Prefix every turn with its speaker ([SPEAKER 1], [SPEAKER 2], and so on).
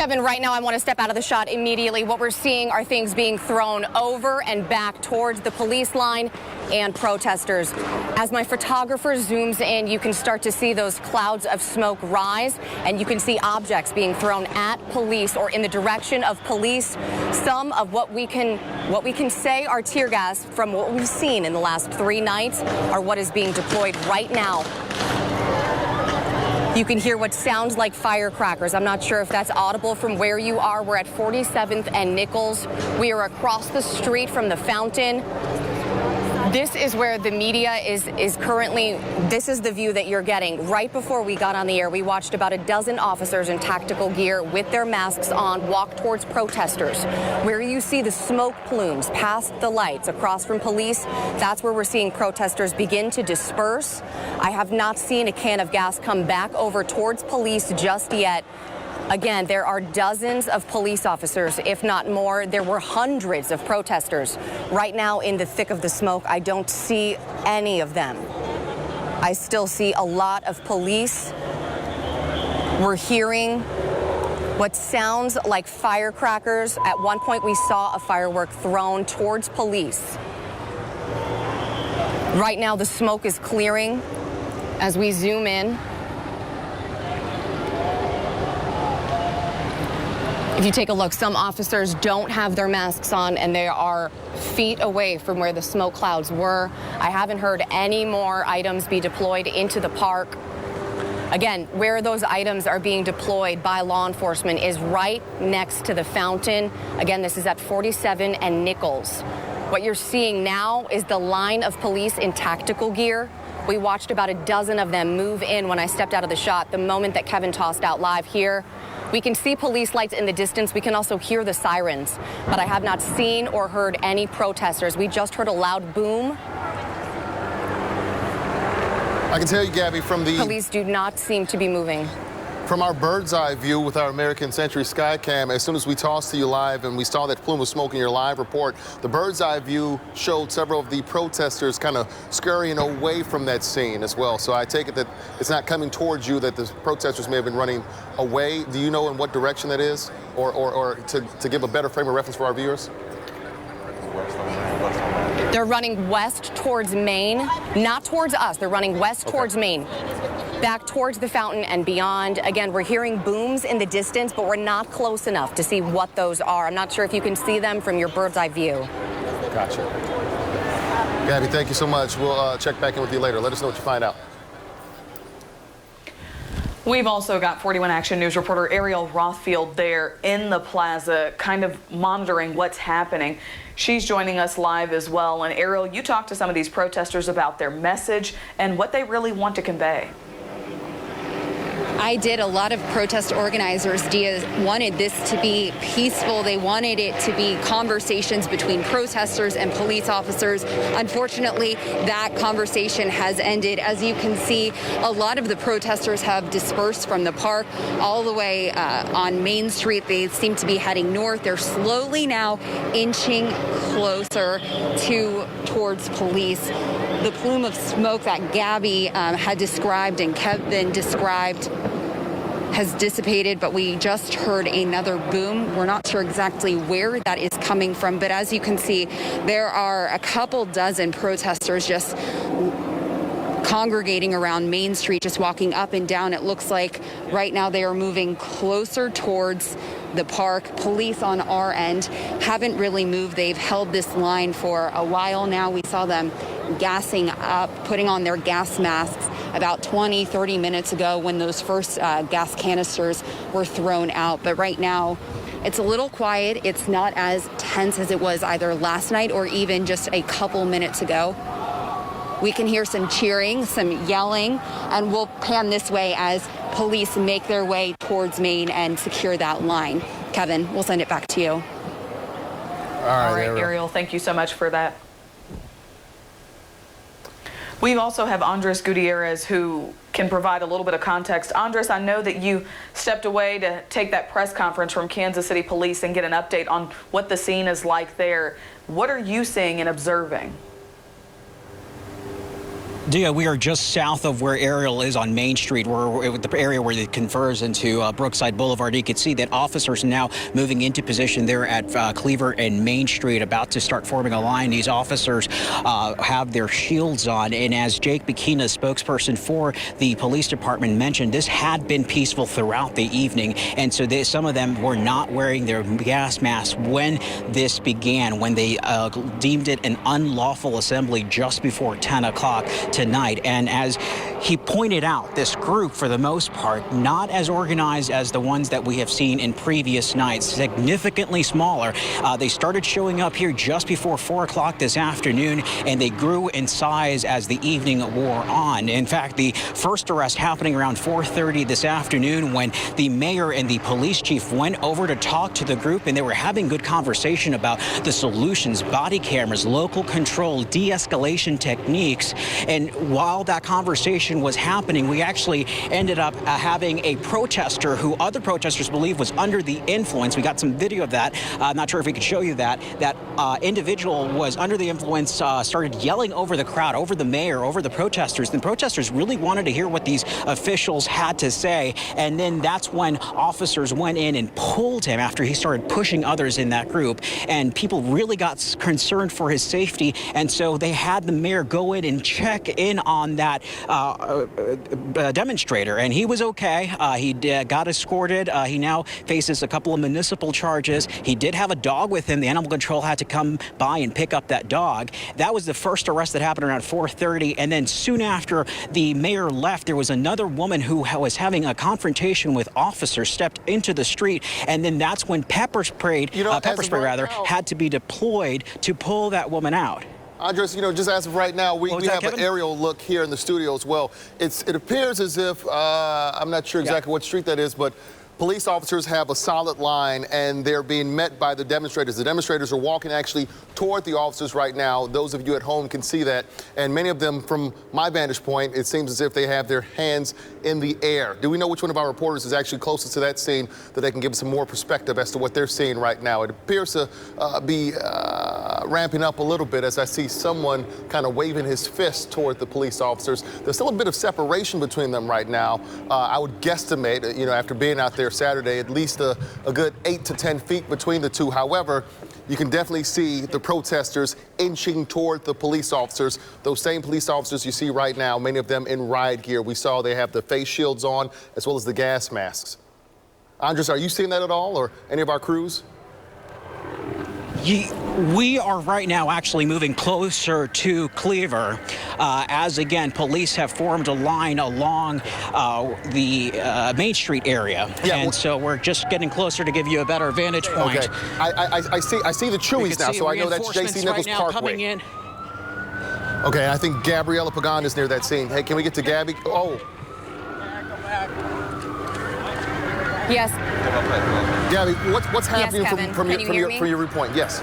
[SPEAKER 1] Kevin, right now I want to step out of the shot immediately. What we're seeing are things being thrown over and back towards the police line and protesters. As my photographer zooms in, you can start to see those clouds of smoke rise, and you can see objects being thrown at police or in the direction of police. Some of what we can say are tear gas from what we've seen in the last 3 nights are what is being deployed right now. You can hear what sounds like firecrackers. I'm not sure if that's audible from where you are. We're at 47th and Nichols. We are across the street from the fountain. This is where the media is currently. This is the view that you're getting. Right before we got on the air, we watched about a dozen officers in tactical gear with their masks on walk towards protesters. Where you see the smoke plumes past the lights across from police, that's where we're seeing protesters begin to disperse. I have not seen a can of gas come back over towards police just yet. Again, there are dozens of police officers, if not more. There were hundreds of protesters. Right now, in the thick of the smoke, I don't see any of them. I still see a lot of police. We're hearing what sounds like firecrackers. At one point, we saw a firework thrown towards police. Right now, the smoke is clearing as we zoom in. If you take a look, some officers don't have their masks on and they are feet away from where the smoke clouds were. I haven't heard any more items be deployed into the park. Again, where those items are being deployed by law enforcement is right next to the fountain. Again, this is at 47 and Nichols. What you're seeing now is the line of police in tactical gear. We watched about a dozen of them move in when I stepped out of the shot. The moment that Kevin tossed out live here, we can see police lights in the distance. We can also hear the sirens, but I have not seen or heard any protesters. We just heard a loud boom.
[SPEAKER 2] I can tell you, Gabby, from the
[SPEAKER 1] police do not seem to be moving.
[SPEAKER 2] From our bird's eye view with our American Century Skycam, as soon as we tossed to you live and we saw that plume of smoke in your live report, the bird's eye view showed several of the protesters kind of scurrying away from that scene as well. So I take it that it's not coming towards you, that the protesters may have been running away. Do you know in what direction that is? Or to give a better frame of reference for our viewers?
[SPEAKER 1] They're running west towards Maine, not towards us. They're running west towards Maine, back towards the fountain and beyond. Again, we're hearing booms in the distance, but we're not close enough to see what those are. I'm not sure if you can see them from your bird's eye view.
[SPEAKER 2] Gotcha. Gabby, thank you so much. We'll check back in with you later. Let us know what you find out.
[SPEAKER 3] We've also got 41 Action News reporter Ariel Rothfield there in the plaza, kind of monitoring what's happening. She's joining us live as well. And Ariel, you talked to some of these protesters about their message and what they really want to convey.
[SPEAKER 4] I did. A lot of protest organizers, Dia, wanted this to be peaceful. They wanted it to be conversations between protesters and police officers. Unfortunately, that conversation has ended. As you can see, a lot of the protesters have dispersed from the park all the way on Main Street. They seem to be heading north. They're slowly now inching closer towards police. The plume of smoke that Gabby had described and Kevin described has dissipated, but we just heard another boom. We're not sure exactly where that is coming from, but as you can see, there are a couple dozen protesters just congregating around Main Street, just walking up and down. It looks like right now they are moving closer towards the park. Police on our end haven't really moved. They've held this line for a while now. We saw them gassing up, putting on their gas masks about 20-30 minutes ago when those first gas canisters were thrown out. But right now, it's a little quiet. It's not as tense as it was either last night or even just a couple minutes ago. We can hear some cheering, some yelling, and we'll pan this way as police make their way towards Maine and secure that line. Kevin, we'll send it back to you.
[SPEAKER 3] All right, Ariel, thank you so much for that. We also have Andres Gutierrez, who can provide a little bit of context. Andres, I know that you stepped away to take that press conference from Kansas City Police and get an update on what the scene is like there. What are you seeing and observing?
[SPEAKER 5] Dia, we are just south of where Ariel is on Main Street, where the area where it converges into Brookside Boulevard. You can see that officers are now moving into position there at Cleaver and Main Street, about to start forming a line. These officers have their shields on, and as Jake Bikina, spokesperson for the police department, mentioned, this had been peaceful throughout the evening, and so some of them were not wearing their gas masks when this began, when they deemed it an unlawful assembly just before 10 o'clock tonight. And as he pointed out, this group, for the most part, not as organized as the ones that we have seen in previous nights, significantly smaller. They started showing up here just before 4 o'clock this afternoon, and they grew in size as the evening wore on. In fact, the first arrest happening around 4:30 this afternoon, when the mayor and the police chief went over to talk to the group, and they were having good conversation about the solutions, body cameras, local control, de-escalation techniques. And while that conversation was happening, we actually ended up having a protester who other protesters believe was under the influence. We got some video of that. I'm not sure if we could show you that. That individual was under the influence, started yelling over the crowd, over the mayor, over the protesters. The protesters really wanted to hear what these officials had to say. And then that's when officers went in and pulled him after he started pushing others in that group. And people really got concerned for his safety. And so they had the mayor go in and check in on that demonstrator, and he was okay. He got escorted. He now faces a couple of municipal charges. He did have a dog with him. The animal control had to come by and pick up that dog. That was the first arrest that happened around 4:30, and then soon after the mayor left, there was another woman who was having a confrontation with officers, stepped into the street, and then that's when pepper spray had to be deployed to pull that woman out.
[SPEAKER 2] Andres, just as of right now, we have an aerial look here in the studio as well. It appears as if, I'm not sure exactly what street that is, but police officers have a solid line, and they're being met by the demonstrators. The demonstrators are walking actually toward the officers right now. Those of you at home can see that. And many of them, from my vantage point, it seems as if they have their hands in the air. Do we know which one of our reporters is actually closest to that scene, that they can give us some more perspective as to what they're seeing right now? It appears to be ramping up a little bit, as I see someone kind of waving his fist toward the police officers. There's still a bit of separation between them right now. I would guesstimate, after being out there Saturday, at least a good 8 to 10 feet between the two. However, you can definitely see the protesters inching toward the police officers. Those same police officers you see right now, many of them in riot gear. We saw they have the face shields on as well as the gas masks. Andres, are you seeing that at all, or any of our crews?
[SPEAKER 5] We are right now actually moving closer to Cleaver, as again police have formed a line along the Main Street area, and so we're just getting closer to give you a better vantage point.
[SPEAKER 2] Okay, I see the Chewies now, so I know that's J.C. Nichols Parkway.
[SPEAKER 5] Coming in.
[SPEAKER 2] Okay, I think Gabriella Pagan is near that scene. Hey, can we get to Gabby? Oh.
[SPEAKER 1] Yes.
[SPEAKER 2] Gabby, what's happening
[SPEAKER 1] Kevin.
[SPEAKER 2] from your viewpoint? Yes.